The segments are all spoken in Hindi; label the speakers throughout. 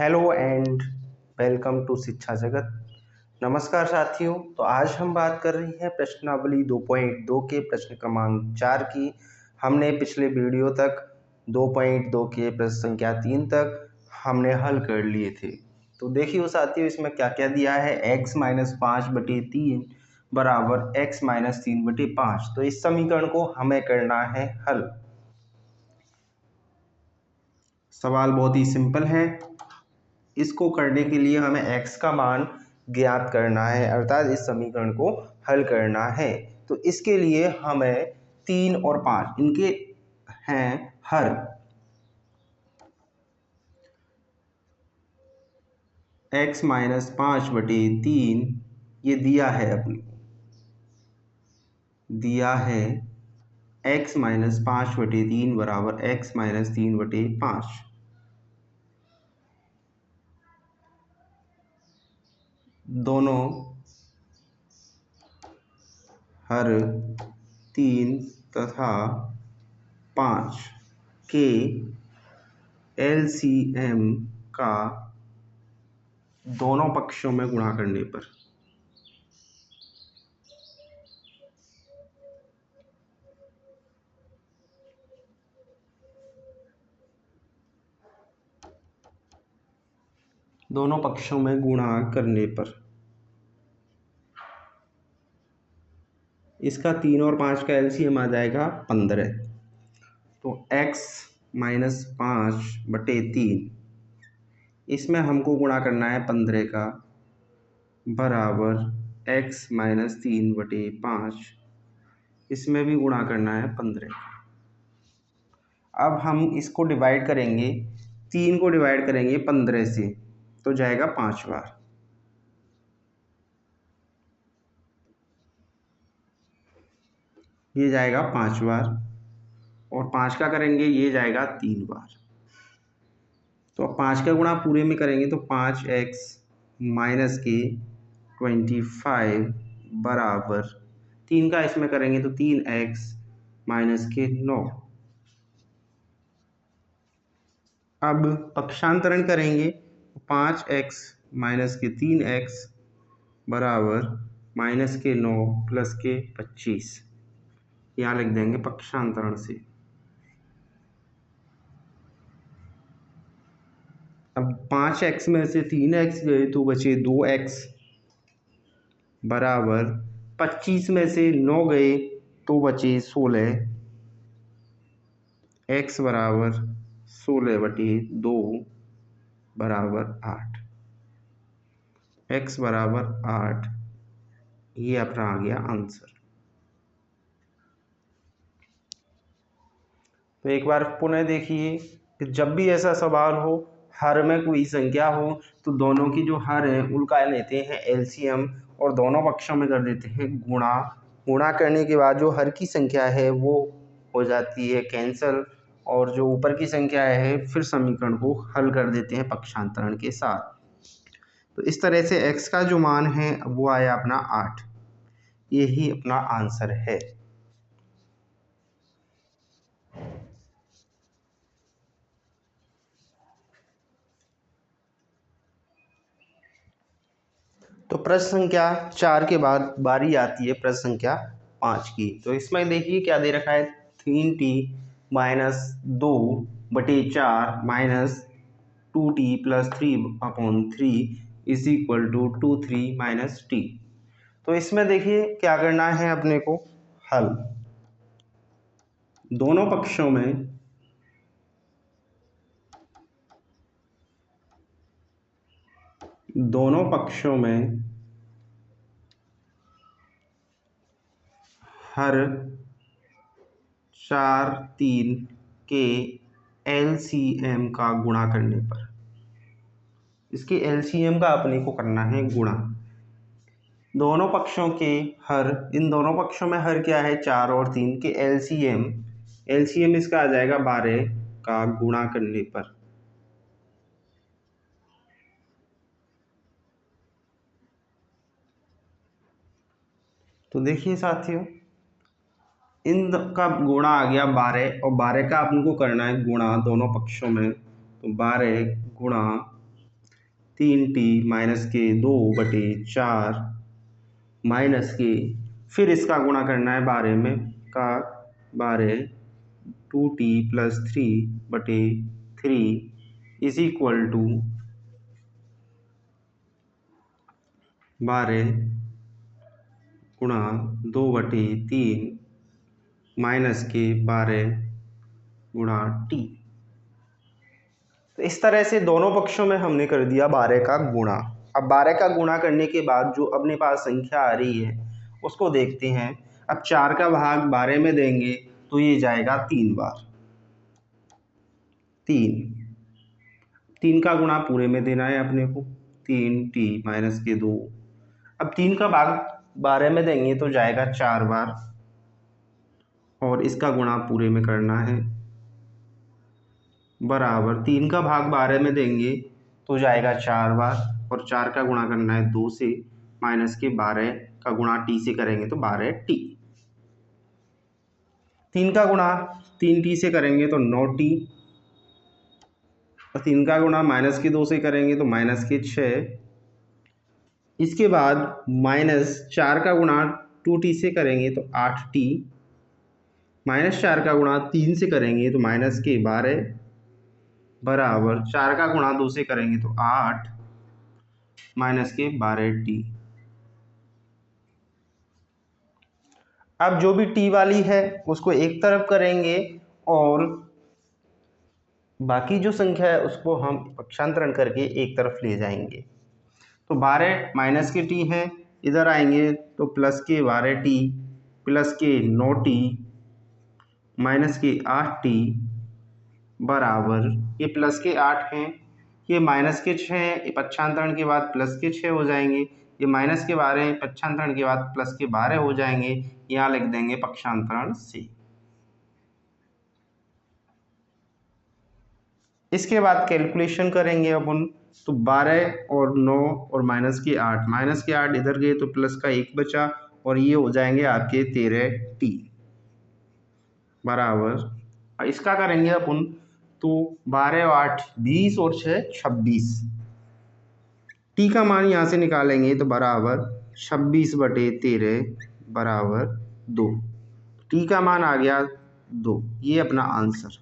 Speaker 1: हेलो एंड वेलकम टू शिक्षा जगत। नमस्कार साथियों। तो आज हम बात कर रही हैं प्रश्नावली 2.2 के प्रश्न क्रमांक 4 की। हमने पिछले वीडियो तक 2.2 के प्रश्न संख्या 3 तक हमने हल कर लिए थे। तो देखिए साथियों, इसमें क्या क्या दिया है। x माइनस 5/3 बराबर x माइनस 3/5। तो इस समीकरण को हमें करना है हल। सवाल बहुत ही सिंपल है। इसको करने के लिए हमें x का मान ज्ञात करना है, अर्थात इस समीकरण को हल करना है। तो इसके लिए हमें 3 और 5 इनके हैं हर। x माइनस 5/3 ये दिया है अपने को, दिया है x माइनस 5/3 बराबर x माइनस 3/5। दोनों हर 3 तथा 5 के LCM का दोनों पक्षों में गुणा करने पर दोनों पक्षों में गुणा करने पर इसका 3 और 5 का LCM आ जाएगा 15। तो x माइनस 5/3 इसमें हमको गुणा करना है 15 का, बराबर x माइनस 3/5 इसमें भी गुणा करना है 15। अब हम इसको डिवाइड करेंगे, 3 को डिवाइड करेंगे 15 से तो जाएगा 5 बार। ये जाएगा 5 बार और 5 का करेंगे ये जाएगा 3 बार। तो अब 5 का गुणा पूरे में करेंगे तो 5x माइनस के 25 बराबर 3 का इसमें करेंगे तो 3x माइनस के 9। अब पक्षांतरण करेंगे तो 5x माइनस के 3x बराबर माइनस के 9 प्लस के 25। यहाँ लिख देंगे पक्षांतरण से। अब 5x में से 3x गए तो बचे 2x बराबर 25 में से 9 गए तो बचे 16। x बराबर 16/2 बराबर 8। x बराबर 8 ये अपना आ गया आंसर। तो एक बार पुनः देखिए कि जब भी ऐसा सवाल हो, हर में कोई संख्या हो तो दोनों की जो हर है उनका लेते हैं LCM और दोनों पक्षों में कर देते हैं गुणा। गुणा करने के बाद जो हर की संख्या है वो हो जाती है कैंसल, और जो ऊपर की संख्या है फिर समीकरण को हल कर देते हैं पक्षांतरण के साथ। तो इस तरह से x का जो मान है वो आया अपना 8। यही अपना आंसर है। तो प्रश्न संख्या 4 के बाद बारी आती है प्रश्न संख्या 5 की। तो इसमें देखिए क्या दे रखा है, 3t minus 2/4 minus 2t plus 3/3 is equal to 2 minus t। तो इसमें देखिए क्या करना है अपने को, हल। दोनों पक्षों में हर 4 3 के LCM का गुणा करने पर, इसके LCM का अपने को करना है गुणा। दोनों पक्षों के हर, इन दोनों पक्षों में हर क्या है 4 और 3 के LCM इसका आ जाएगा 12 का गुणा करने पर। तो देखिए साथियों, इन का गुणा आ गया 12 और 12 का अपन को करना है गुणा दोनों पक्षों में। तो 12 गुणा 3t माइनस के 2/4 माइनस के, फिर इसका गुणा करना है 12 में का 12 2t plus 3/3 is equal to 12 गुणा 2/3 माइनस के 12 गुणा t। तो इस तरह से दोनों पक्षों में हमने कर दिया 12 का गुणा। अब 12 का गुणा करने के बाद जो अपने पास संख्या आ रही है उसको देखते हैं। अब 4 का भाग 12 में देंगे तो ये जाएगा 3 बार, 3 का गुणा पूरे में देना है अपने को, 3t माइनस के 2। अब 3 का भाग 12 में देंगे तो जाएगा 4 बार और इसका गुणा पूरे में करना है, बराबर 3 का भाग 12 में देंगे तो जाएगा 4 बार और 4 का गुणा करना है 2 से, माइनस के 12 का गुणा t से करेंगे तो 12t। 3 का गुणा 3t से करेंगे तो 9t और 3 का गुणा माइनस के 2 से करेंगे तो माइनस के 6। इसके बाद माइनस 4 का गुणा 2t से करेंगे तो 8t, माइनस 4 का गुणा 3 से करेंगे तो माइनस के 12 बराबर 4 का गुणा 2 से करेंगे तो 8 माइनस के 12t। अब जो भी t वाली है उसको एक तरफ करेंगे और बाकी जो संख्या है उसको हम पक्षांतरण करके एक तरफ ले जाएंगे। तो 12 माइनस के t है, इधर आएंगे तो प्लस के 12t प्लस के 9t माइनस के 8t बराबर, ये प्लस के 8 हैं, ये माइनस के 6 हैं, ये पक्षांतरण के बाद प्लस के 6 हो जाएंगे, ये माइनस के 12 हैं, पक्षांतरण के बाद प्लस के 12 हो जाएंगे, यहाँ लिख देंगे पक्षांतरण से। इसके बाद कैलकुलेशन करेंगे अपन, तो 12 और 9 और माइनस के 8 इधर गए तो प्लस का 1 बचा और ये हो जाएंगे आपके 13t बराबर, इसका करेंगे अपन तो 12 और 8 20 और 6 26, टी का मान यहाँ से निकालेंगे तो बराबर 26/13 बराबर 2, टी का मान आ गया 2, ये अपना आंसर।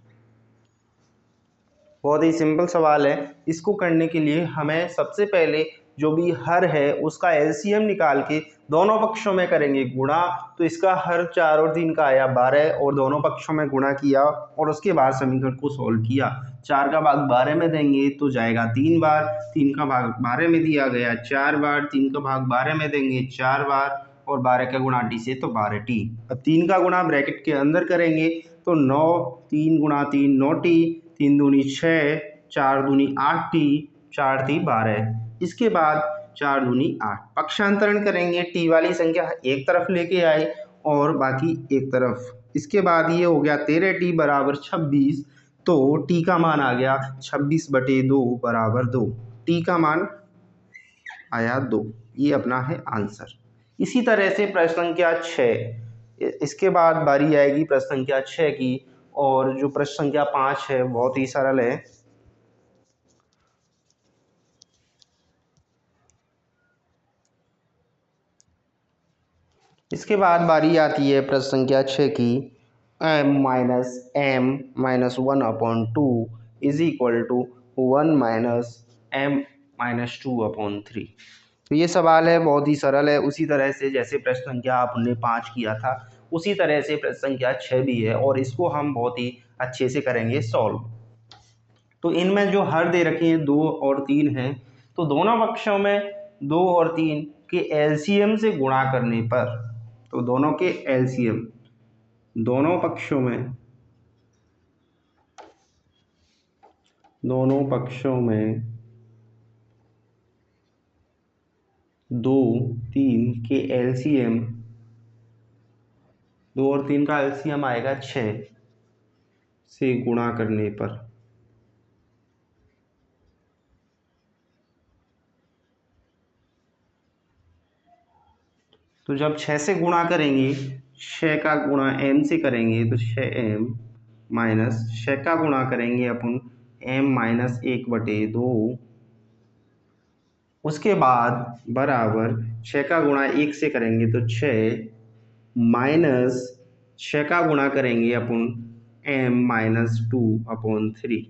Speaker 1: बहुत ही सिंपल सवाल है। इसको करने के लिए हमें सबसे पहले जो भी हर है उसका एलसीएम निकाल के दोनों पक्षों में करेंगे गुणा, तो इसका हर 4 और 3 का आया 12 और दोनों पक्षों में गुणा किया और उसके बाद समीकरण को सॉल्व किया। 4 का भाग 12 में देंगे तो जाएगा 3 बार, 3 का भाग 12 में दिया गया 4 बार, 3 का भाग 12 में देंगे 4 बार और 12 का गुणा टी से तो 12t। अब 3 का गुणा ब्रैकेट के अंदर करेंगे तो 9, 3 गुणा 3 9t, 3 दूनी 6, 4 दूनी 8t, 4t 12, इसके बाद 4 दूनी 8, पक्षांतरण करेंगे, टी वाली संख्या एक तरफ लेके आए और बाकी एक तरफ, इसके बाद ये हो गया 13t बराबर 26, तो टी का मान आ गया 26/2 बराबर 2, टी का मान आया 2, ये अपना है आंसर। इसी तरह से प्रश्न संख्या 6, इसके बाद बारी आएगी प्रश्न संख्या 6 की, और जो प्रश्न संख्या 5 है बहुत ही सरल है। इसके बाद बारी आती है प्रश्न संख्या 6 की, m minus m minus 1/2 is equal to 1 minus m minus 2/3। तो ये सवाल है बहुत ही सरल है, उसी तरह से जैसे प्रश्न संख्या आपने 5 किया था उसी तरह से प्रश्न संख्या 6 भी है और इसको हम बहुत ही अच्छे से करेंगे सॉल्व। तो इनमें जो हर दे रखे हैं 2 और 3 हैं, तो दोनों पक्षों में 2 और 3 के एलसीएम से गुणा करने पर, तो दोनों के एलसीएम दोनों पक्षों में 2, 3 के एलसीएम, 2 और 3 का एलसीएम आएगा 6 से गुणा करने पर, तो जब 6 से गुणा करेंगे, 6 का गुणा m से करेंगे तो 6m माइनस 6 का गुणा करेंगे अपन m माइनस 1/2 उसके बाद बराबर 6 का गुणा 1 से करेंगे तो 6 माइनस 6 का गुणा करेंगे अपन m-2/3।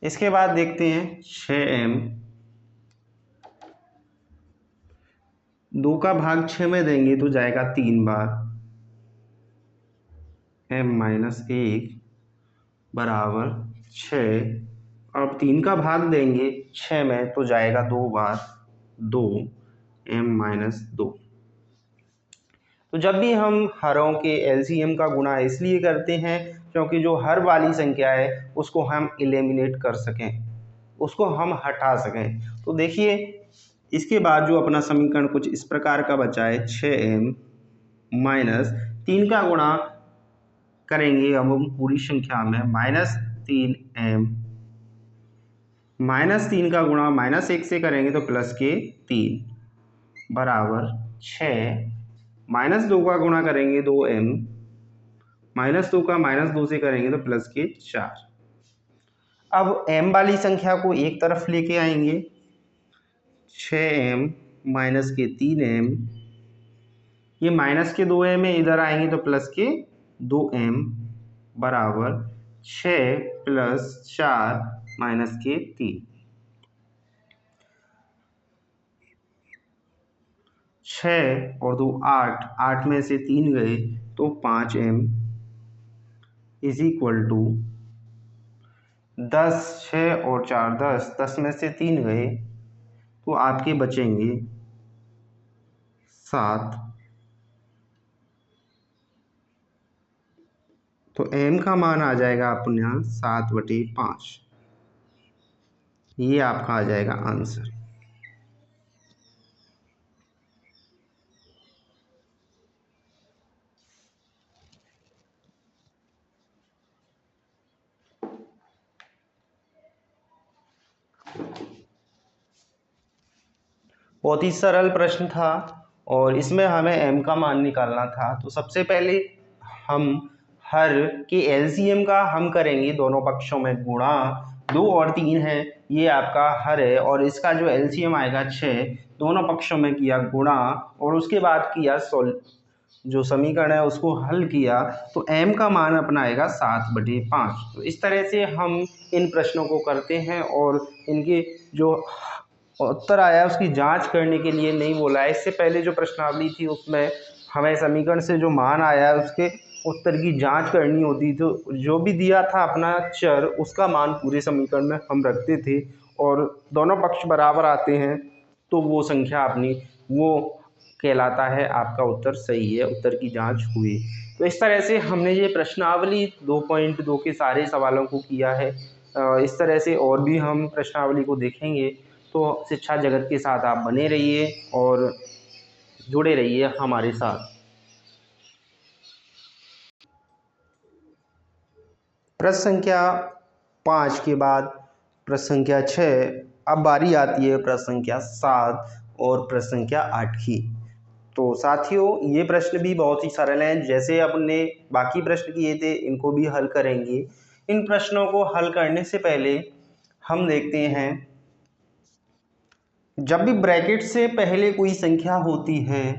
Speaker 1: इसके बाद देखते हैं 6m 2 का भाग 6 में देंगे तो जाएगा 3 बार m-1 बराबर 6। अब 3 का भाग देंगे 6 में तो जाएगा 2 बार 2 m-2। तो जब भी हम हरों के एलसीएम का गुणा इसलिए करते हैं क्योंकि जो हर वाली संख्या है उसको हम एलिमिनेट कर सकें, उसको हम हटा सकें। तो देखिए इसके बाद जो अपना समीकरण कुछ इस प्रकार का बचा है 6m माइनस 3 का गुणा करेंगे अब हम पूरी संख्या में -3m -3 का गुणा -1 से करेंगे तो +3 बराबर 6 -2 का गुणा करेंगे 2m -2 का -2 से करेंगे तो +4। अब m वाली संख्या को एक तरफ लेके आएंगे 6m -3m ये -2m है इधर आएंगे तो +2m बराबर 6 + 4 -3 6 और 2 8 8 में से 3 गए तो 5m = 10 6 और 4 10 10 में से 3 गए तो आपके बचेंगे 7। तो m का मान आ जाएगा अपने यहाँ 7/5। ये आपका आ जाएगा आंसर। बहुत ही सरल प्रश्न था और इसमें हमें m का मान निकालना था। तो सबसे पहले हम हर के एलसीएम का हम करेंगे दोनों पक्षों में गुणा। 2 और 3 है ये आपका हर है और इसका जो एलसीएम आएगा 6 दोनों पक्षों में किया गुणा और उसके बाद किया जो समीकरण है उसको हल किया तो m का मान अपना आएगा 7/5। तो इस तरह से हम इन प्रश्नों को करते हैं और इनके जो उत्तर आया उसकी जांच करने के लिए नहीं बोला है। इससे पहले जो प्रश्नावली थी उसमें हमें समीकरण से जो मान आया है उसके उत्तर की जांच करनी होती तो जो भी दिया था अपना चर उसका मान पूरे समीकरण में हम रखते थे और दोनों पक्ष बराबर आते हैं तो वो संख्या अपनी वो कहलाता है आपका उत्तर सही है, उत्तर की जांच हुई। तो इस तरह से हमने ये प्रश्नावली 2.2 के सारे सवालों को किया है। इस तरह से और भी हम प्रश्नावली को देखेंगे। तो शिक्षा जगत के साथ आप बने रहिए और जुड़े रहिए हमारे साथ। प्रश्न संख्या 5 के बाद प्रश्न संख्या 6, अब बारी आती है प्रश्न संख्या 7 और प्रश्न संख्या 8 की। तो साथियों ये प्रश्न भी बहुत ही सरल हैं, जैसे अपने बाकी प्रश्न किए थे इनको भी हल करेंगे। इन प्रश्नों को हल करने से पहले हम देखते हैं जब भी ब्रैकेट से पहले कोई संख्या होती है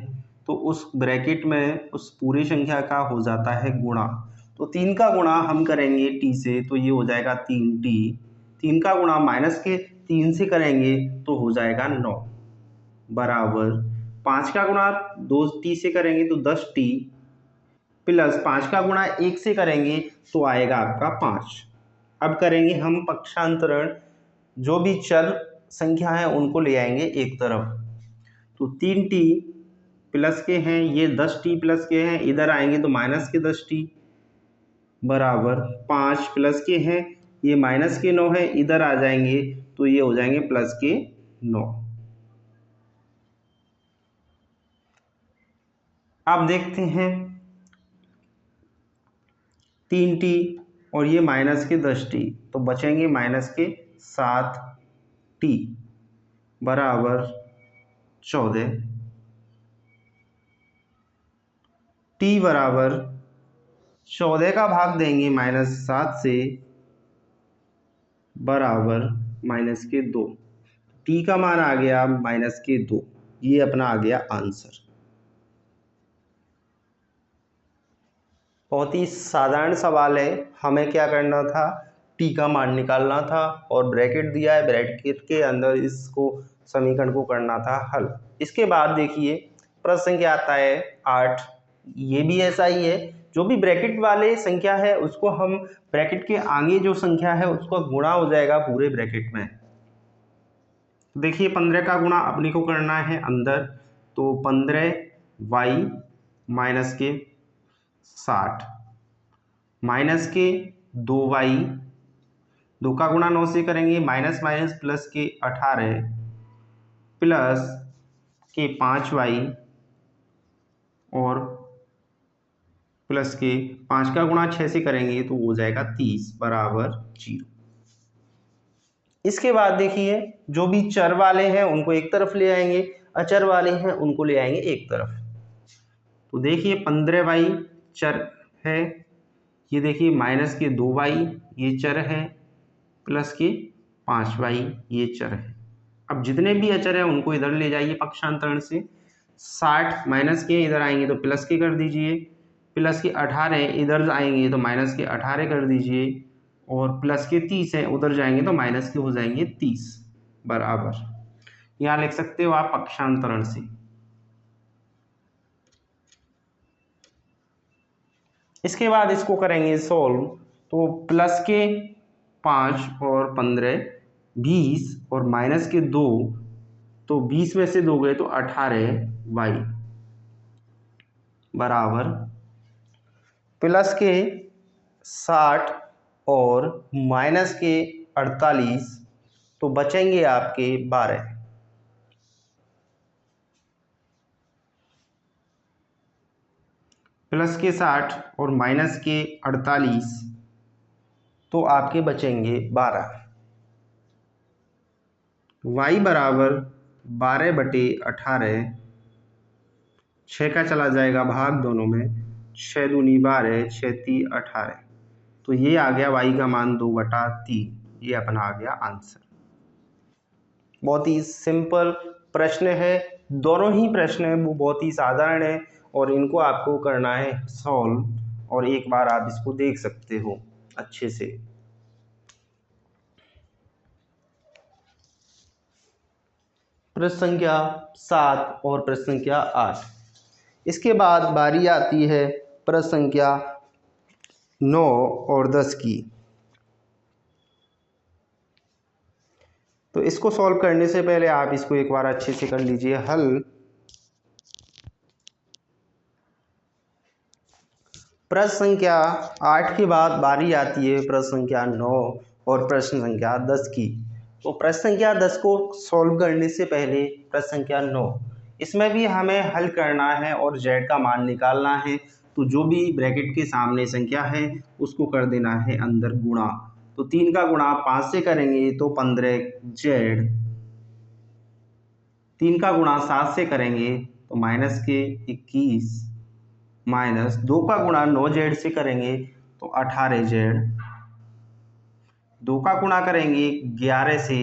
Speaker 1: तो उस ब्रैकेट में उस पूरी संख्या का हो जाता है गुणा। तो 3 का गुणा हम करेंगे t से तो ये हो जाएगा 3t। 3 का गुणा -3 से करेंगे तो हो जाएगा 9 बराबर 5 का गुणा 2t से करेंगे तो 10t प्लस 5 का गुणा 1 से करेंगे तो आएगा आपका 5। अब करेंगे हम पक्षांतरण, जो भी चर संख्या है उनको ले आएंगे एक तरफ। तो 3t प्लस के हैं ये 10t प्लस के हैं इधर आएंगे तो माइनस के 10t बराबर 5 प्लस के हैं ये माइनस के 9 है इधर आ जाएंगे तो ये हो जाएंगे प्लस के 9। अब देखते हैं 3t और ये माइनस के 10t तो बचेंगे माइनस के 7t बराबर 14। t बराबर 14 का भाग देंगे -7 से बराबर -2। t का मान आ गया -2। ये अपना आ गया आंसर। बहुत ही साधारण सवाल है। हमें क्या करना था, t का मान निकालना था और ब्रैकेट दिया है, ब्रैकेट के अंदर इसको समीकरण को करना था हल। इसके बाद देखिए प्रश्न संख्या आता है 8। ये भी ऐसा ही है, जो भी ब्रैकेट वाले संख्या है उसको हम ब्रैकेट के आगे जो संख्या है उसका गुणा हो जाएगा पूरे ब्रैकेट में। देखिए 15 का गुणा अपने को करना है अंदर, तो 15y माइनस के 60 माइनस के 2y, 2 का गुणा 9 से करेंगे, माइनस माइनस प्लस के 18 प्लस के 5y और प्लस के 5 का गुणा 6 से करेंगे तो हो जाएगा 30 बराबर 0। इसके बाद देखिए जो भी चर वाले हैं उनको एक तरफ ले आएंगे, अचर वाले हैं उनको ले आएंगे एक तरफ। तो देखिए 15y चर है, ये देखिए माइनस के 2y ये चर है, प्लस के 5y ये चर है। अब जितने भी अचर हैं उनको इधर ले जाइए पक्षांतरण से। 60 माइनस के इधर आएंगे तो प्लस के कर दीजिए, प्लस के 18 इधर आएंगे तो माइनस के 18 कर दीजिए, और प्लस के 30 है उधर जाएंगे तो माइनस के हो जाएंगे 30 बराबर। यहाँ लिख सकते हो आप पक्षांतरण से। इसके बाद इसको करेंगे सोल्व, तो प्लस के 5 और 15 20 और माइनस के 2, तो 20 में से 2 गए तो 18y बराबर प्लस के 60 और माइनस के 48, तो बचेंगे आपके 12। प्लस के 60 और माइनस के 48, तो आपके बचेंगे 12। y बराबर 12/18, 6 का चला जाएगा भाग दोनों में, 6 दूनी 12, 6 × 18, तो ये आ गया y का मान 2/3। ये अपना आ गया आंसर। बहुत ही सिंपल प्रश्न है, दोनों ही प्रश्न है वो बहुत ही साधारण है और इनको आपको करना है सॉल्व, और एक बार आप इसको देख सकते हो अच्छे से। प्रश्न संख्या 7 और प्रश्न संख्या 8। इसके बाद बारी आती है प्रश्न संख्या 9 और 10 की। तो इसको सॉल्व करने से पहले आप इसको एक बार अच्छे से कर लीजिए हल। प्रश्न संख्या 8 के बाद बारी आती है प्रश्न संख्या 9 और प्रश्न संख्या 10 की। तो प्रश्न संख्या 10 को सॉल्व करने से पहले प्रश्न संख्या 9, इसमें भी हमें हल करना है और z का मान निकालना है। तो जो भी ब्रैकेट के सामने संख्या है उसको कर देना है अंदर गुणा। तो 3 का गुणा 5 से करेंगे तो 15z, 3 का गुणा 7 से करेंगे तो माइनस के 21, माइनस 2 का गुणा 9z से करेंगे तो 18z, 2 का गुणा करेंगे 11 से,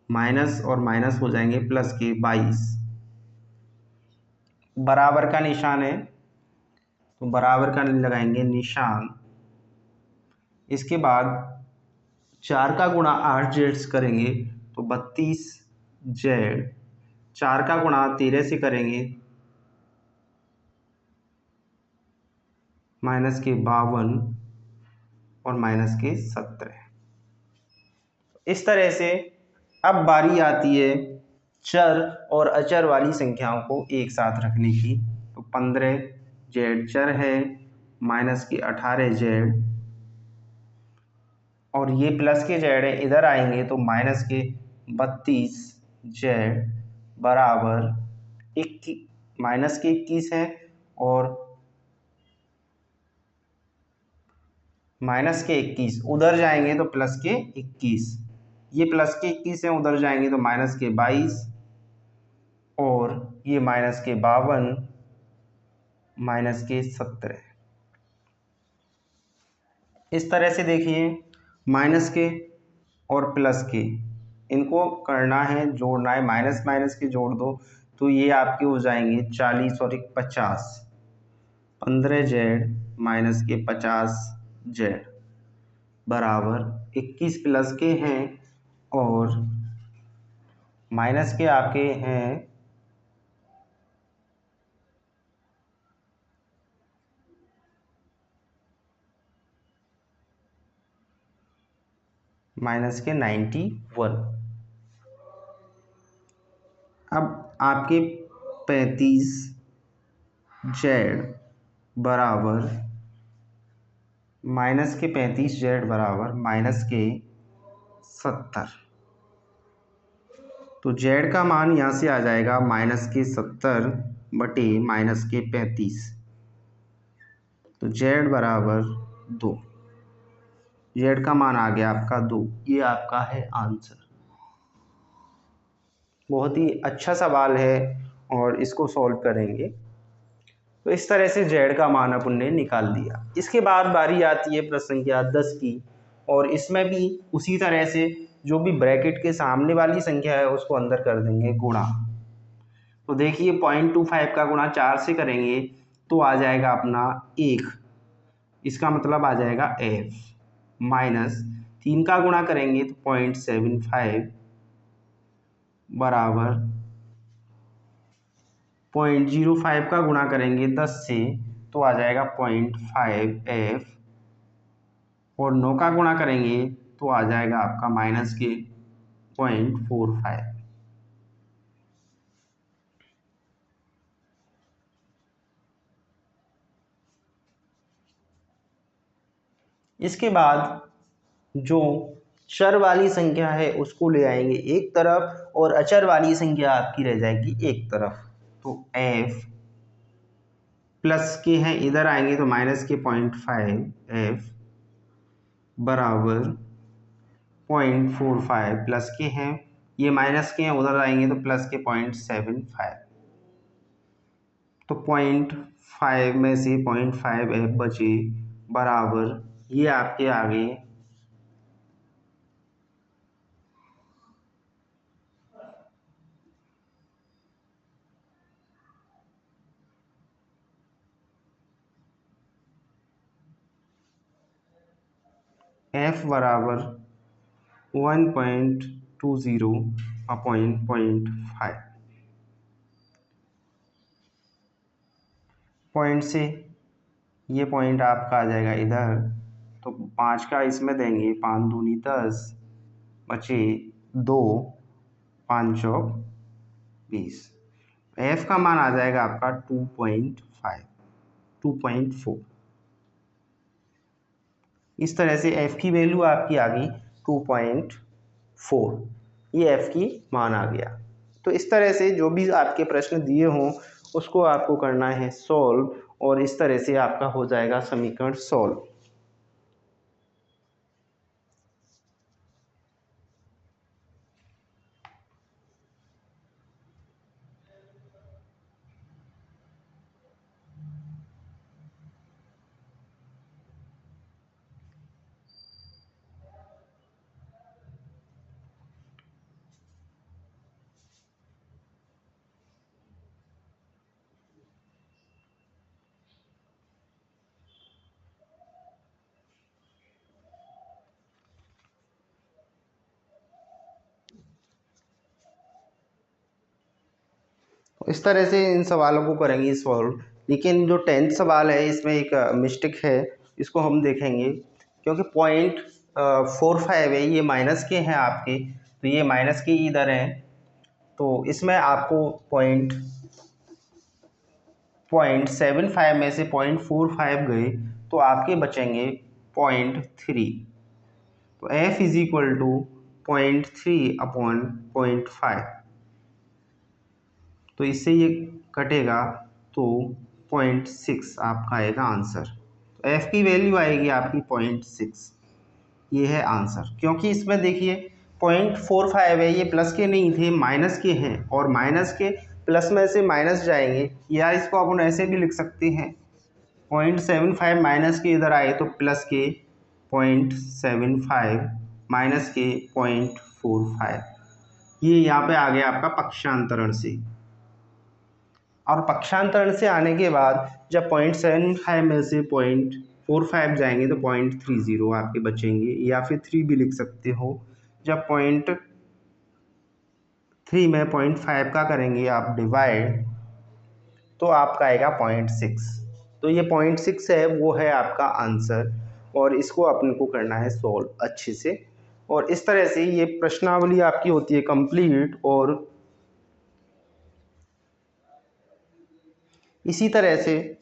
Speaker 1: माइनस और माइनस हो जाएंगे प्लस के 22, बराबर का निशान है तो बराबर का लगाएंगे निशान। इसके बाद 4 का गुणा 8z से करेंगे तो 32z, 4 का गुणा 13 से करेंगे माइनस के 52 और माइनस के 17। इस तरह से अब बारी आती है चर और अचर वाली संख्याओं को एक साथ रखने की। तो 15z चर है, माइनस के 18z, और ये प्लस के z है, इधर आएंगे तो माइनस के 32z बराबर माइनस के 21 है, और माइनस के 21 उधर जाएंगे तो प्लस के 21, ये प्लस के 21 है, उधर जाएंगे तो माइनस के 22, और ये माइनस के 52, माइनस के 17। इस तरह से देखिए माइनस के और प्लस के, इनको करना है, जोड़ना है, माइनस माइनस के जोड़ दो तो ये आपके हो जाएंगे 40 और 50। 15Z माइनस के 50Z बराबर 21 प्लस के हैं और माइनस के आपके हैं माइनस के 91। अब आपके 35Z बराबर माइनस के 35Z बराबर माइनस के 70। तो Z का मान यहाँ से आ जाएगा माइनस के 70 बटे माइनस के 35। तो Z बराबर 2। Z का मान आ गया आपका 2। ये आपका है आंसर। बहुत ही अच्छा सवाल है और इसको सॉल्व करेंगे। तो इस तरह से Z का मान अपन ने निकाल दिया। इसके बाद बारी आती है प्रश्न संख्या 10 की, और इसमें भी उसी तरह से जो भी ब्रैकेट के सामने वाली संख्या है उसको अंदर कर देंगे गुणा। तो देखिए 0.25 का गुणा 4 से करेंगे तो आ जाएगा अपना 1, इसका मतलब आ जाएगा f, माइनस 3 का गुणा करेंगे तो 0.75 बराबर 0.05 का गुणा करेंगे 10 से तो आ जाएगा 0.5f, और 9 का गुणा करेंगे तो आ जाएगा आपका माइनस के 0.45। इसके बाद जो चर वाली संख्या है उसको ले आएंगे एक तरफ और अचर वाली संख्या आपकी रह जाएगी एक तरफ। तो f प्लस के हैं इधर आएंगे तो माइनस के 0.5f बराबर 0.45, प्लस के हैं ये माइनस के हैं उधर आएंगे तो प्लस के 0.75। तो 0.5 में से 0.5f बचे बराबर ये आपके आगे f बराबर 1.20/0.5। पॉइंट से ये पॉइंट आपका आ जाएगा इधर, तो 5 का इसमें देंगे, 5 दूनी 10 बचे 2, 5 चौक 20। f का मान आ जाएगा आपका 2.5, 2.4। इस तरह से f की वैल्यू आपकी आ गई 2.4। ये f की मान आ गया। तो इस तरह से जो भी आपके प्रश्न दिए हों उसको आपको करना है सॉल्व, और इस तरह से आपका हो जाएगा समीकरण सॉल्व। इस तरह से इन सवालों को करेंगे सॉल्व। लेकिन जो 10th सवाल है इसमें एक मिस्टेक है, इसको हम देखेंगे। क्योंकि 0.45 है, ये माइनस के हैं आपके, तो ये माइनस के इधर हैं, तो इसमें आपको 0.75 में से 0.45 गए तो आपके बचेंगे 0.3। तो f इज इक्वल टू 0.3/0.5। तो इससे ये कटेगा तो 0.6 आपका आएगा आंसर। तो f की वैल्यू आएगी आपकी 0.6। ये है आंसर। क्योंकि इसमें देखिए 0.45 है, ये प्लस के नहीं थे माइनस के हैं, और माइनस के प्लस में से माइनस जाएंगे, या इसको अपन ऐसे भी लिख सकते हैं 0.75 माइनस के इधर आए तो प्लस के 0.75 -के 0.45। ये यहाँ पे आ गया आपका पक्षांतरण से। और पक्षांतरण से आने के बाद जब 0.75 में से 0.45 जाएंगे तो 0.30 आपके बचेंगे, या फिर 3 भी लिख सकते हो। जब 0.3 में 0.5 का करेंगे आप डिवाइड, तो आपका आएगा 0.6। तो ये 0.6 है, वो है आपका आंसर। और इसको अपन को करना है सॉल्व अच्छे से। और इस तरह से ये प्रश्नावली आपकी होती है कंप्लीट। और इसी तरह से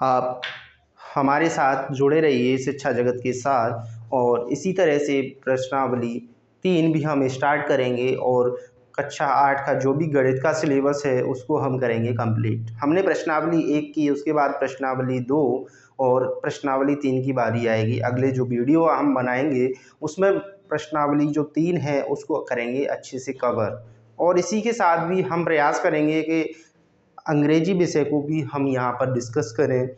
Speaker 1: आप हमारे साथ जुड़े रहिए शिक्षा जगत के साथ। और इसी तरह से प्रश्नावली 3 भी हम स्टार्ट करेंगे, और कक्षा 8 का जो भी गणित का सिलेबस है उसको हम करेंगे कंप्लीट। हमने प्रश्नावली 1 की, उसके बाद प्रश्नावली 2 और प्रश्नावली 3 की बारी आएगी। अगले जो वीडियो हम बनाएंगे उसमें प्रश्नावली जो 3 है उसको करेंगे अच्छे से कवर। और इसी के साथ भी हम प्रयास करेंगे कि अंग्रेजी विषय को भी हम यहाँ पर डिस्कस करें।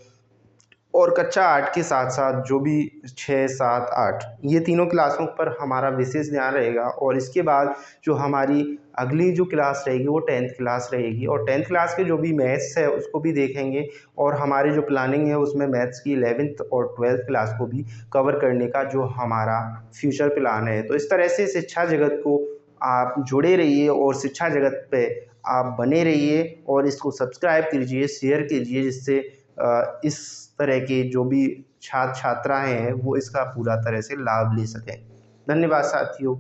Speaker 1: और कक्षा 8 के साथ साथ जो भी 6, 7, 8 ये तीनों क्लासों पर हमारा विशेष ध्यान रहेगा। और इसके बाद जो हमारी अगली जो क्लास रहेगी वो 10th क्लास रहेगी। और 10th क्लास के जो भी मैथ्स है उसको भी देखेंगे। और हमारी जो प्लानिंग है उसमें मैथ्स की 11th और 12th क्लास को भी कवर करने का जो हमारा फ्यूचर प्लान है। तो इस तरह से शिक्षा जगत को आप जुड़े रहिए और शिक्षा जगत पे आप बने रहिए। और इसको सब्सक्राइब कीजिए, शेयर कीजिए, जिससे इस तरह के जो भी छात्र छात्राएं हैं वो इसका पूरा तरह से लाभ ले सकें। धन्यवाद साथियों।